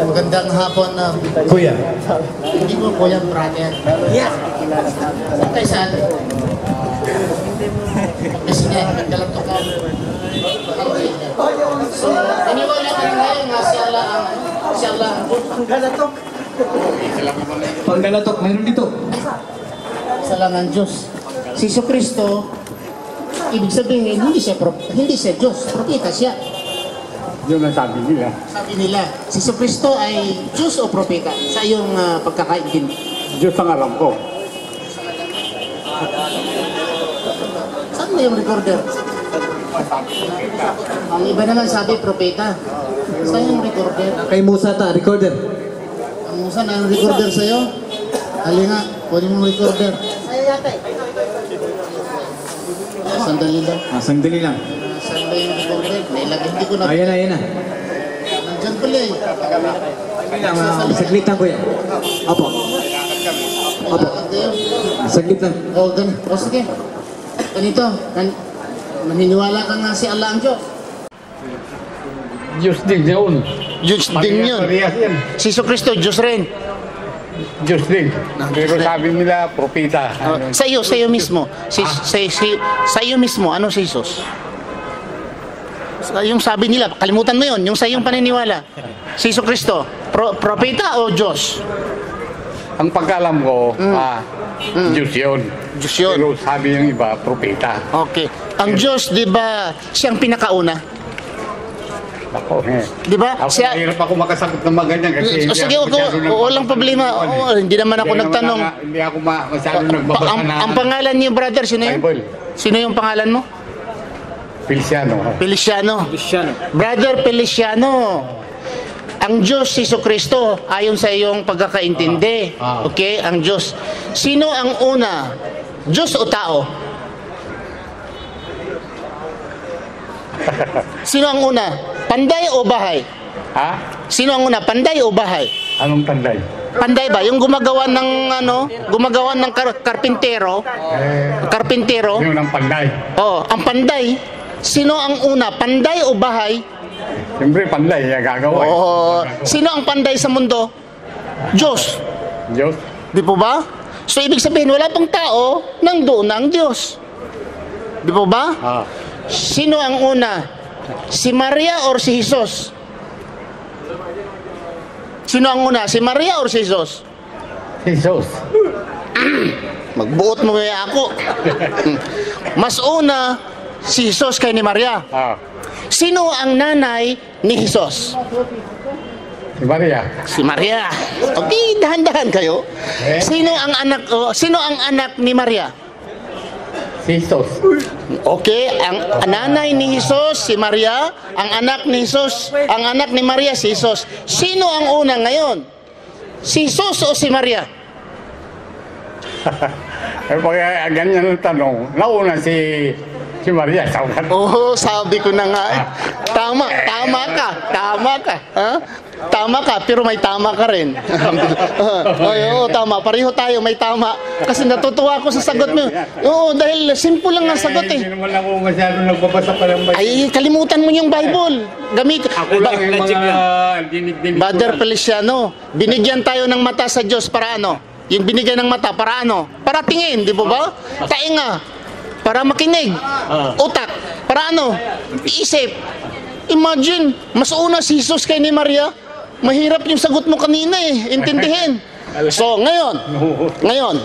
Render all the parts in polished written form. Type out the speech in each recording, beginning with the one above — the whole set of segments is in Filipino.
Magandang hapon na Kuya. hindi mo kuya, brother. Yeah. Okay, saan? Kasi nga, nagdalatok ka. So, iniwala ka na ngayon nga si Allah ang Pangalatok. Pangalatok, mayroon dito. isa lang ang Diyos. Si Jesucristo, ibig sabihin, hindi siya Diyos, propeta siya. Yun ang sabi nila. Sabi nila, si Jesucristo ay Diyos o propeta sa iyong pagkakaintindi. Diyos ang alam ko. Saan na yung recorder? Ang iba naman sabi, propeta. Saan yung recorder? Kay Musa ta, recorder. Ang Musa na yung recorder sa'yo? Hali nga, pwede mong recorder. Sandali lang. Sandali lang. Saan ba yung recorder? Nailagay, hindi ko na... Ayan na, ayan na. Nandyan pala eh. Saglit lang, kuya. Opo. Opo. Saglit lang. O, o sige. Ganito, maniniwala ka nga si Allah ang Diyos. Diyos din yun. Diyos din yun. Si Jesucristo, Diyos rin. Diyos din. Pero sabi nila, propeta. Sa iyo mismo. Sa iyo mismo, ano si Jesus? Yung sabi nila, kalimutan mo yun, yung sa iyong paniniwala. Si Jesucristo, propeta o Diyos? Ang pagkalam ko, Diyos yun. Diyos yun. Pero sabi yung iba, propeta. Okay. Ang Diyos, di ba, siyang pinakauna? Ako, Di ba? Ako, mahirap ako makasagot ng mga ganyan kasi hindi Sige, ako masyado walang problema. Hindi naman ako nagtanong. Hindi ako masyado nagbabasa na Ang pangalan niyo, brother, sino yun? Bible. Sino yung pangalan mo? Feliciano. Feliciano. Brother Feliciano. Ang Diyos, si Jesucristo, ayon sa iyong pagkakaintindi. Okay? Ang Diyos. Sino ang una? Diyos o tao? Sino ang una? Panday o bahay? Ha? Sino ang una? Panday o bahay? Anong tanday? Panday ba? Yung gumagawa ng karpintero. Karpintero. Yun ang panday. Oh, ang panday. Sino ang una? Panday o bahay? Siyempre panday, yung gagawa. Oh, sino ang panday sa mundo? Diyos. Diyos. Di po ba? So, ibig sabihin, wala pang tao, nandoon na ang Diyos. Di po ba? Sino ang una? Si Maria or si Jesus? Sino ang una? Si Maria or si Jesus? Jesus. Magbuot mo kaya ako. Mas una, si Jesus kay ni Maria. Sino ang nanay ni Jesus? Si Maria. Si Maria. Okay, dahan-dahan kayo. Sino ang anak ni Maria? Jesus. Okay, ang nanay ni Jesus si Maria, ang anak ni Jesus, ang anak ni Maria si Jesus. Sino ang una ngayon? Si Jesus o si Maria? Pag ganyan ang tanong, nauna si Maria. Sabi ko na nga eh. Tama ka. Ha? Tama ka, pero may tama ka rin. Oo, tama. Pareho tayo, may tama. Kasi natutuwa ako sa sagot mo. Oo, dahil simple lang ang sagot eh. Hindi naman ako masyado nagbabasa pa ng Bible. Ay, kalimutan mo yung Bible. Ako lang yung mga dinig-dinig. Brother Feliciano, binigyan tayo ng mata sa Diyos para ano? Yung binigyan ng mata para ano? Para tingin, di ba? Tainga, para makinig. Utak, para ano? Isip. Imagine, mas una si Jesus kay ni Maria. Mahirap yung sagot mo kanina eh, intindihin. So, ngayon,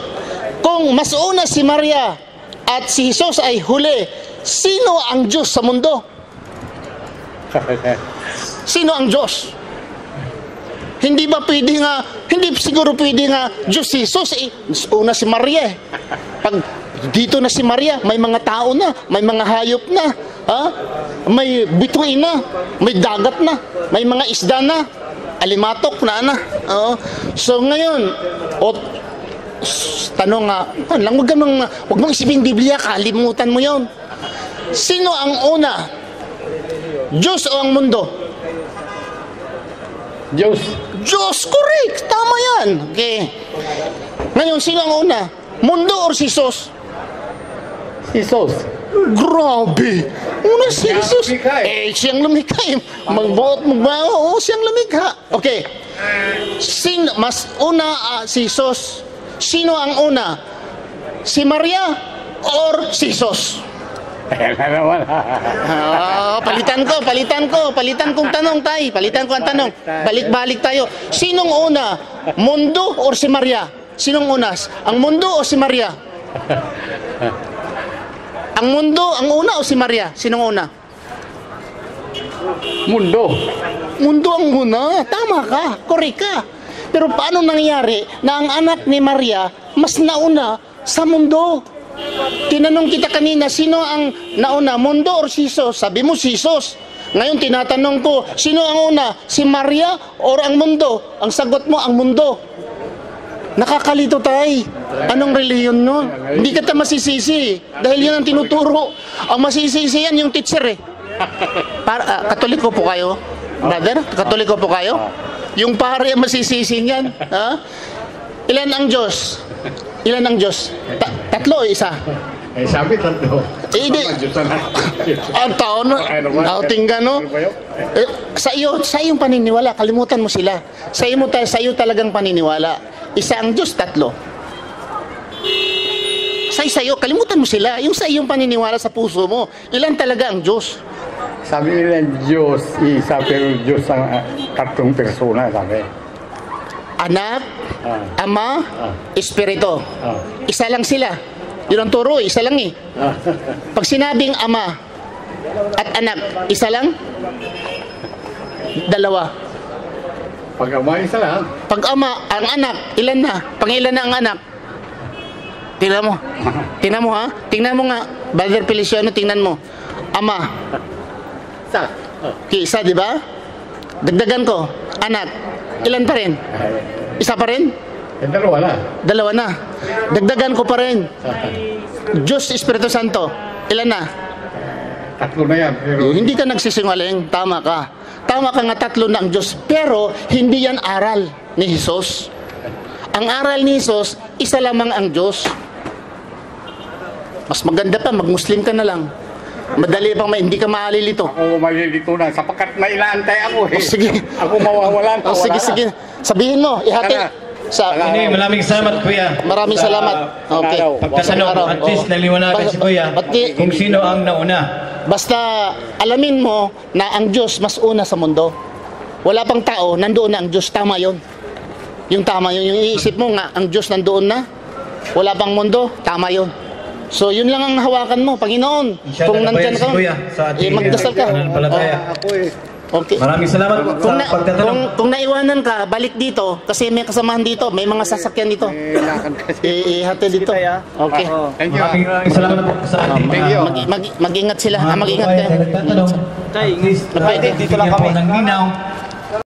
kung mas una si Maria at si Jesus ay huli, sino ang Diyos sa mundo? Sino ang Diyos? Hindi siguro pwede nga Diyos si Jesus eh, mas una si Maria eh. Pag dito na si Maria, may mga tao na, may mga hayop na, may bituin na, may dagat na, may mga isda na, alimatok na. So ngayon, tanong nga, wag mong isipin Biblia, kalimutan mo yon. Sino ang una? Diyos o ang mundo? Diyos. Diyos, correct. Tama yan. Okay. Ngayon, sino ang una? Mundo or si Jesus? Jesus. Grabe. Una si Siya ang Jesus. lumikha Siyang lumikha eh. Magbaot, siyang lumikha. Okay. Mas una si Jesus. Sino ang una? Si Maria or si Jesus? Ayan na naman. Palitan kong tanong, tay. Palitan ko ang tanong. Balik-balik tayo. Sinong una? Mundo or si Maria? Sinong unas? Ang mundo o si Maria? Ang mundo ang una o si Maria? Sinong una? Mundo. Mundo ang una. Tama ka. Correct ka. Pero paano nangyari na ang anak ni Maria mas nauna sa mundo? Tinanong kita kanina, sino ang nauna? Mundo or si Jesus? Sabi mo si Jesus. Ngayon tinatanong ko, sino ang una? Si Maria or ang mundo? Ang sagot mo, ang mundo. Nakakalito tayo. Anong reliyon nun? Hindi kita masisisi. Dahil yun ang tinuturo. Ang masisisi yan yung teacher eh. Katoliko po kayo? Brother, katoliko po kayo? Yung pare ang masisisi niyan. Ha? Ilan ang Diyos? Ilan ang Diyos? Tatlo o isa? Sabi tatlo. Hindi. Ang taon, outing ka, no? Sa iyong paniniwala, kalimutan mo sila. Sa iyo talagang paniniwala. Isa ang Diyos, tatlo. Sa iyo, kalimutan mo sila. Yung sa iyong paniniwala sa puso mo, ilan talaga ang Diyos? Sabi nila Diyos, isa, pero Diyos ang tatlong persona, sabi. Anak, Ama, Espiritu. Isa lang sila. Yun ang turo, isa lang eh. Pag sinabing Ama at Anak, isa lang? Dalawa. Pag ama, isa lang. Pag Ama, ang Anak, ilan na? Pangilan na ang Anak? Tingnan mo. Tingnan mo ha? Tingnan mo nga. Brother Feliciano, tingnan mo. Ama. Isa. Isa, di ba? Dagdagan ko. Anak. Ilan pa rin? Isa pa rin? Dalawa na. Dalawa na. Dagdagan ko pa rin. Diyos, Espiritu Santo. Ilan na? Tatlo na yan. Pero Hindi ka nagsisinungaling. Tama ka. Tama ka nga, tatlo na ang Diyos. Pero hindi yan aral ni Jesus. Ang aral ni Jesus, isa lamang ang Diyos. Mas maganda pa, mag-Muslim ka na lang. Madali pang hindi ka maalilito. ako malilito na sapagkat may inaantay ako eh. O, sige. Ako mawawalan. O, sige, sige. Sabihin mo, ihati. Maraming salamat, Kuya. Maraming salamat. Okay. Pagkatanong, at least naliwanagan si Kuya kung sino ang nauna. Basta alamin mo na ang Diyos mas una sa mundo. Wala pang tao, nandoon na ang Diyos. Tama yun. Yung tama yun. Yung iisip mo nga, ang Diyos nandoon na. Wala pang mundo. Tama yun. So yun lang ang hawakan mo, Panginoon. Kung nandyan ka, magdasal ka. Ako eh. Okay. Maraming salamat Kung, sa pagtatanong. kung naiwanan ka, balik dito. Kasi may kasamahan dito. May mga sasakyan dito. Ihati dito. Okay. Thank you. Maraming salamat po sa ating Mag-ingat sila. Mag-ingat kayo. Nagtatanong. Please, dito lang kami. Ng ninaw